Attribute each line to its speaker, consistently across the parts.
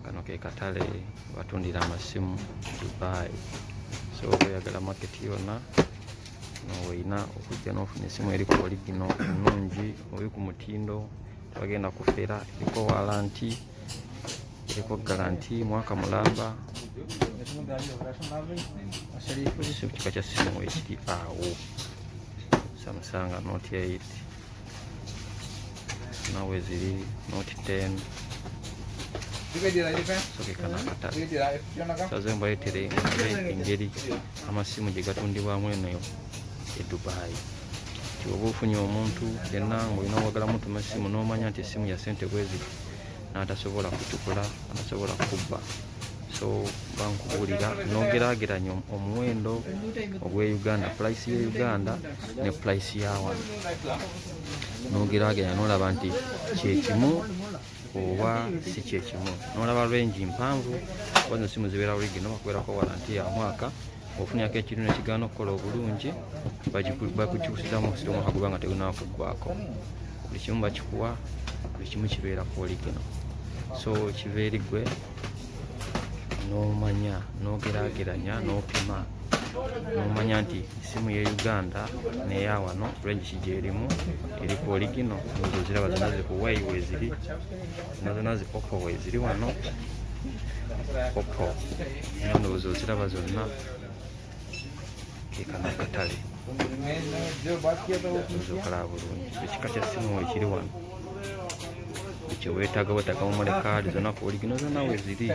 Speaker 1: Kano ke katale batundira amasimu Dubai. So oyagala market yonna noina okujja n'ofuna esimu eri ku oligino ennungi oyo ku mutindo tebagenda kufera, eriko walanti, eriko garanti mwaka mulamba. Kika kya simu ekiri awo Samsung Note 8 nawe ziri Note 10. Sokekana katale sazemba etere engeri amasimu gye gatundibwamu eno e Dubai. Kyoba ofunye omuntu yenna ng'olina wagala mutuma simu n'omanya nti essimu ya ssente bweziti n'atasobola kutukula, anasobola kubba. So bankubuulira n'ogeraageranya omuwendo ogw'e Uganda, price y'e Uganda ne price ya wano. N'ogeraageranya n'olaba nti kyekimu oba si kyekimu. N'olaba range mpanvu, kuba zino simu zibeera oligino bakubeerako walanti ya mwaka. Ofunako ekintu ekigaana okukola obulungi bakukikusizamu okusita omwaka guba nga tegunaaba kuggwako. Buli kimu bakikuwa, buli kimu kibeera ku oligino. So kiva eri ggwe n'omanya, n'ogeraageranya, n'opima, n'omanya nti essimu y'e Uganda n'eya wano range ki gy'erimu, eri ku oligino. Ezo ziraba zonna zi ku Huawei weeziri, zonna zi Oppo weeziri wano. Oppo ndowooza oziraba zonna. Kekano akatale okalaba bulungi ekika kya simu ekiri wano, ekyeweetaaga weetaaga memory card zonna ku oligino zonna weeziri,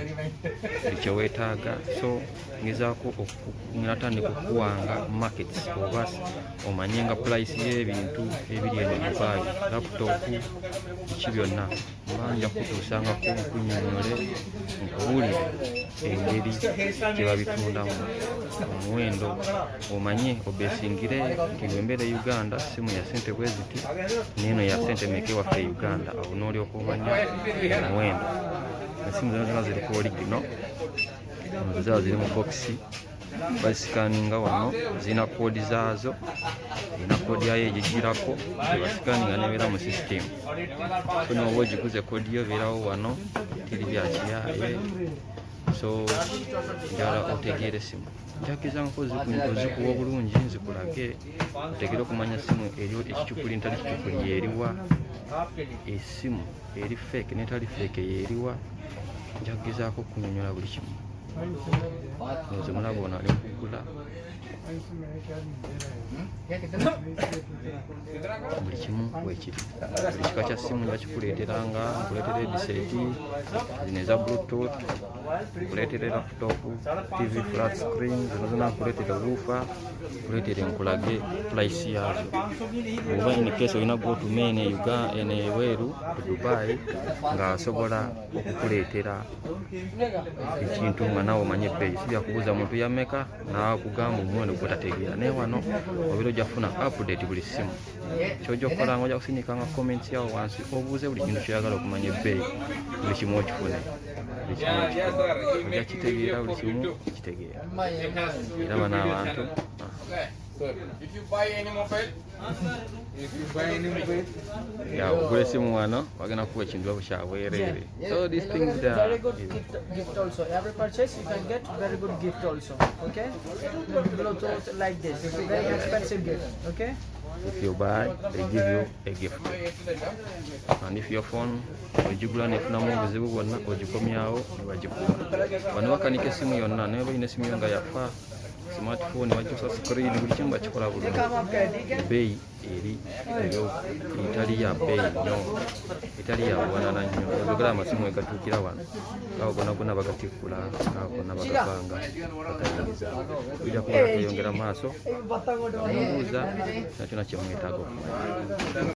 Speaker 1: buli kyeweetaaga. So ngezaako natandika okukuwanga markets oba omanye nga price y'ebintu ebiri eno Dubai, laptop biki byonna mba nja kutuusangako nkunnyonnyole nkubuulire engeri gye babitundamu, omuwendo omanye obesingire nti wembeera e Uganda simu ya ssente bweziti n'eno ya ssente meka ewaffe e Uganda. Awo n'olyoka omanya omuwendo. Esimu zonna zonna ziri ku oligino, zaba ziri mu bokisi, bazisikaninga wano, zirina koodi zaazo, zirina koodi yayo egigirako, basikaninga nebeera mu system. So n'oba ogiguze koodi yo beerawo wano, tiri bya kiyaaye. So njagala otegeere esimu, njakizangako ozikuwa obulungi, nzikulage otegere okumanya simu eriyo ekicupuli ntali kicupuli yeeriwa, esimu eri fake netali fake yeeriwa. Njagezaako okunyonyola buli kimu. Nze mulaba ono ali mukugula buli kimu weekiri. Buli kika kya simu bakikuleeteranga, nkuleetera ebiseti zino eza Bluetooth, nkuleetera laptop, TV flat screen, zino zonna nkuleetera woofer, nkuleetera nkulage price yaazo. Oba in case olina go to main ene ebweru ku Dubai ng'asobola okukuleetera ekintu nga nawe omanye ebbeeyi. Si byakubuuza muntu yammeka nawe akugamba omuwendo gw'otategeera. Naye wano obeera ojja kufuna update buli simu. Ky'ojja okukolanga ojja kusinikanga comments yawo wansi obuuze buli kintu kyoyagala okumanya ebbeeyi, buli kimu okifune. Buli kimu okifune, ojja kitegeera, buli kimu kitegeera. Era bano abantu
Speaker 2: If you buy any mobile,
Speaker 1: ogula esimu wano bagenda kuwa ekintu kya bwereere. So these things there
Speaker 3: very good gift also. Every purchase you can get very good gift also. Okay, Bluetooth like this, very expensive gift. Okay.
Speaker 1: If you buy, they give you a gift. And if your phone ogigula nefunamu obuzibu bwonna ogikomyawo ne bagikuwa. Bano bakanika esimu yonna, naye balina esimu yo nga yafa, smartphone bakyusa screen, buli kimu bakikola bulungi. Ebbeeyi eri etali ya bbeeyi nnyo, etali ya buwanana nnyo. Ogala amasimu egatuukira wano awo gonna gonna bagatikkula, awo gonna bagavanga bagayingiza. Ojja kuba tweyongera maaso nga mubuuza nakyo nakyo mwetaaga.